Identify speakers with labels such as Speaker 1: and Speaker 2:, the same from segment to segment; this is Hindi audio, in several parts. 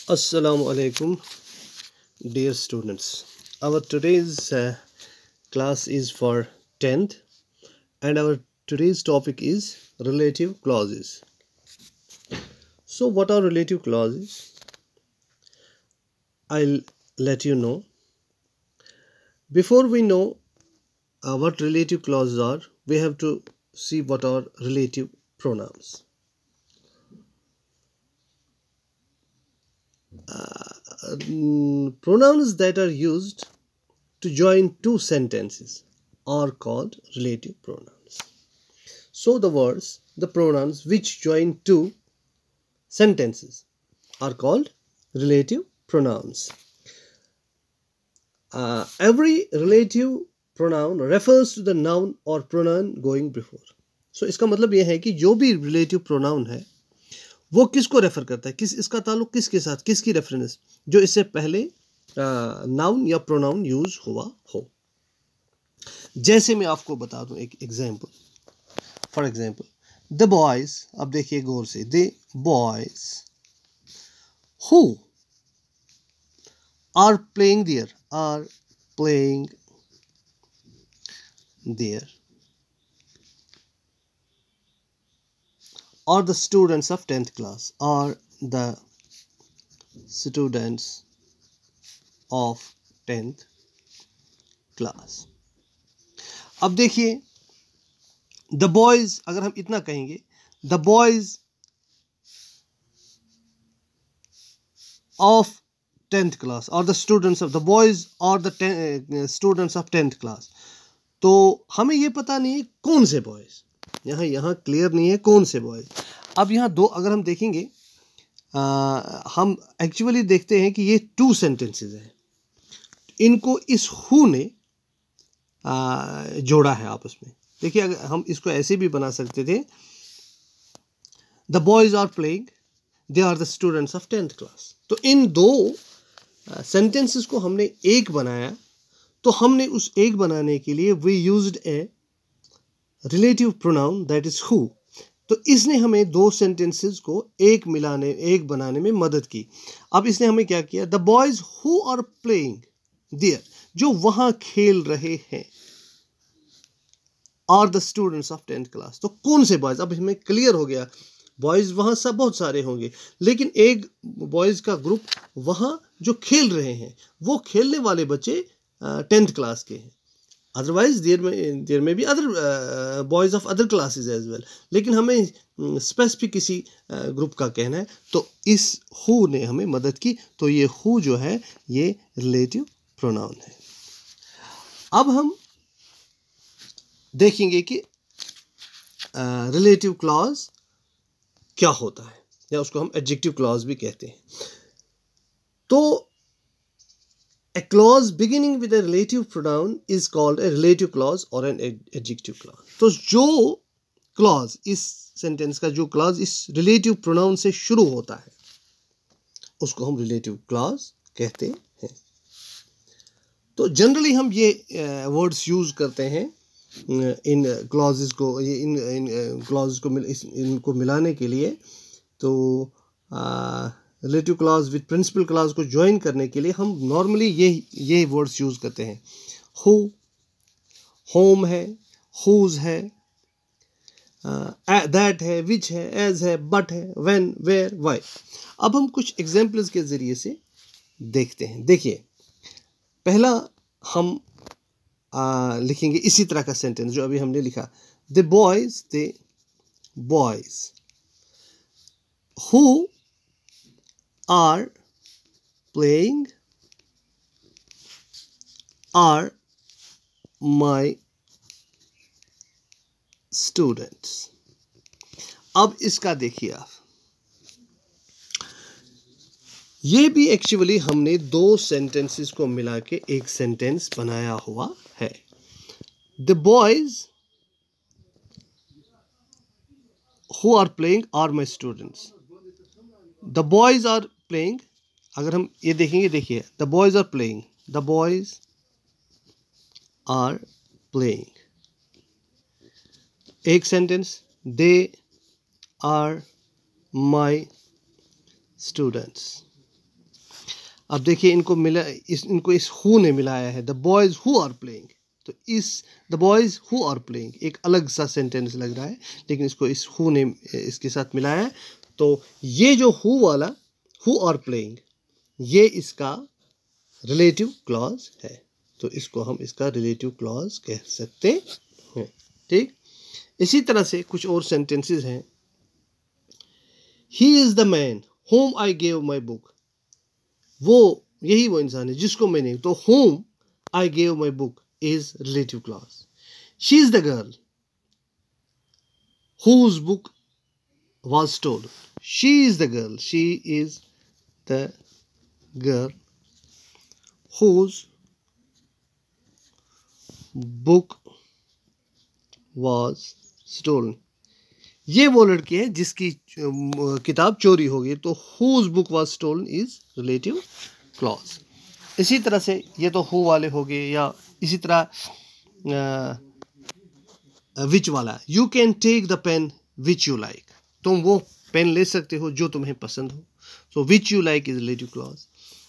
Speaker 1: Assalamu alaikum, dear students. Our today's class is for 10th, and our today's topic is relative clauses. So, what are relative clauses? I'll let you know. Before we know what relative clauses are, we have to see what are relative pronouns. Pronouns that are used to join two sentences are called relative pronouns. So the pronouns which join two sentences are called relative pronouns. Every relative pronoun refers to the noun or pronoun going before. So इसका मतलब यह है कि जो भी relative pronoun है वो किसको रेफर करता है, इसका ताल्लुक किसके साथ, किसकी रेफरेंस, जो इससे पहले नाउन या प्रोनाउन यूज हुआ हो. जैसे मैं आपको बता दूं एक example. For example, the boys, अब देखिए गौर से, the boys who are playing there or the students of 10th class or the students of 10th class. अब देखिए the boys, अगर हम इतना कहेंगे the boys of 10th class or the students of the boys or the students of 10th class, तो हमें ये पता नहीं है कौन से बॉयज, यहाँ क्लियर नहीं है कौन से बॉयज. अब यहाँ दो अगर हम देखेंगे, हम एक्चुअली देखते हैं कि ये टू सेंटेंसेस हैं. इनको इस हु ने जोड़ा है आपस में. देखिए अगर हम इसको ऐसे भी बना सकते थे, the boys are playing, they are the students of 10th class. तो इन दो सेंटेंसेस को हमने एक बनाया. तो हमने उस एक बनाने के लिए we used a relative pronoun that is who. तो इसने हमें दो सेंटेंसेस को एक बनाने में मदद की. अब इसने हमें क्या किया, the boys who are playing there, जो वहां खेल रहे हैं, are the students of 10th class. तो कौन से बॉयज, अब हमें क्लियर हो गया, बॉयज वहां सब बहुत सारे होंगे, लेकिन एक बॉयज का ग्रुप वहां जो खेल रहे हैं वो खेलने वाले बच्चे 10th क्लास के हैं. Otherwise there may be other boys of other classes as well, लेकिन हमें स्पेसिफिक किसी ग्रुप का कहना है, तो इस हु ने हमें मदद की. तो ये हु जो है ये रिलेटिव प्रोनाउन है. अब हम देखेंगे कि रिलेटिव क्लॉज क्या होता है, या उसको हम एडजेक्टिव क्लॉज भी कहते हैं. तो a clause beginning with a relative pronoun is called a relative clause or an adjective clause. तो जो clause, इस सेंटेंस का जो clause इस relative pronoun से शुरू होता है उसको हम relative clause कहते हैं. तो जनरली हम ये वर्ड्स यूज करते हैं इन क्लॉजेस को, इन क्लॉजेस को इनको मिलाने के लिए. तो relative clause with principal clause को ज्वाइन करने के लिए हम नॉर्मली ये वर्ड्स यूज करते हैं. हु, होम है, हुज है, दैट है, विच है, एज है, बट है, व्हेन, वेयर, व्हाई. अब हम कुछ एग्जांपल्स के जरिए से देखते हैं. देखिए पहला हम लिखेंगे इसी तरह का सेंटेंस जो अभी हमने लिखा, the boys who are playing are my students. अब इसका देखिए आप, ये भी एक्चुअली हमने दो सेंटेंसेस को मिला के एक सेंटेंस बनाया हुआ है. The boys who are playing are my students. The boys are playing, अगर हम ये देखेंगे, देखिए the boys are playing, the boys are playing. एक sentence, they are my students. अब देखिए इनको मिला, इनको इस हु ने मिलाया है, the boys who are playing. तो इस the boys who are playing एक अलग सा सेंटेंस लग रहा है, लेकिन इसको इस हु ने इसके साथ मिलाया है। तो ये जो हु वाला, हु आर प्लेइंग, ये इसका रिलेटिव क्लॉज है। तो इसको हम इसका रिलेटिव क्लॉज कह सकते हैं। ठीक, इसी तरह से कुछ और सेंटेंसेस हैं। He is the man home I gave my book, वो यही वो इंसान है जिसको मैंने, तो home I gave my book is relative clause. She is the girl whose book was stolen. She is the girl. She is the girl whose book was stolen. ये वो लड़की है जिसकी किताब चोरी हो गई। तो whose book was stolen is relative clause. इसी तरह से ये तो who वाले हो गए, या इसी तरह which वाला, you can take the pen which you like. तुम वो पेन ले सकते हो जो तुम्हें पसंद हो। So which you like is relative clause.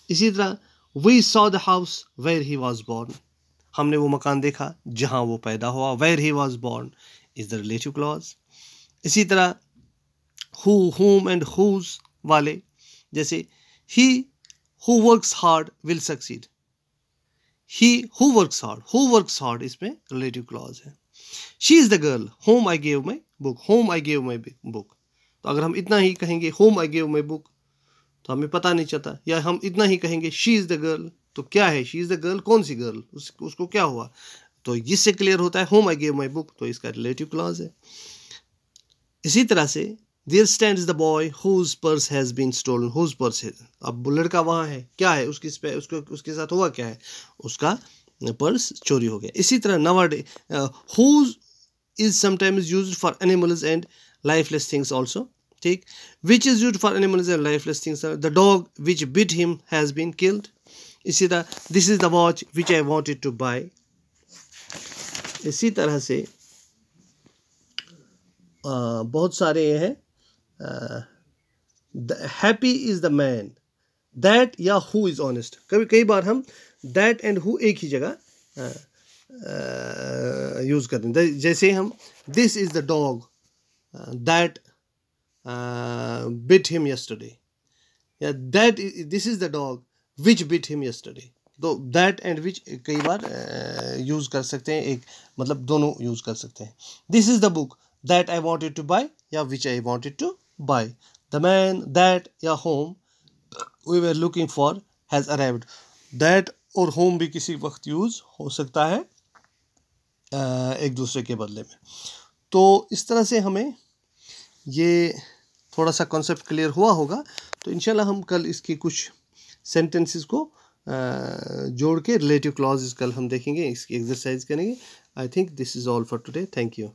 Speaker 1: इसी तरह we saw the house where he was born. हमने वो मकान देखा जहाँ वो पैदा हुआ, where he was born is the relative clause. इसी तरह who, whom and whose वाले, जैसे he who works hard will succeed. He who works hard इसमें relative clause है। She is the girl whom I gave my book. Whom I gave my book. तो अगर हम इतना ही कहेंगे whom I gave my book तो हमें पता नहीं चलता, या हम इतना ही कहेंगे she is the girl, तो क्या है she is the girl, कौन सी गर्ल, उसको क्या हुआ, तो इससे क्लियर होता है whom I gave my book, तो इसका रिलेटिव क्लॉज है। इसी तरह से there stands the boy whose purse has been stolen. Whose purse है, अब लड़का वहाँ है, क्या है उसके साथ हुआ क्या है, उसका पर्स चोरी हो गया। इसी तरह nowadays whose is sometimes used for animals and lifeless things also. ठीक, which is used for animals and lifeless things. The dog which bit him has been killed. इसी तरह this is the watch which I wanted to buy. इसी तरह से बहुत सारे ये हैं। Happy is the man that या हु इज ऑनेस्ट। कई बार हम दैट एंड हु एक ही जगह यूज करते हैं। जैसे हम this is the dog that bit him yesterday, या that this is the dog which bit him yesterday. तो दैट एंड विच कई बार यूज कर सकते हैं, एक मतलब दोनों यूज कर सकते हैं। This is the book that I wanted to buy या which I wanted to buy. The man that या whom we were looking for has arrived. That और होम भी किसी वक्त यूज़ हो सकता है एक दूसरे के बदले में। तो इस तरह से हमें ये थोड़ा सा कॉन्सेप्ट क्लियर हुआ होगा। तो इंशाल्लाह हम कल इसकी कुछ सेंटेंसेस को जोड़ के रिलेटिव क्लॉजेस कल हम देखेंगे, इसकी एक्सरसाइज करेंगे। I think this is all for today. Thank you.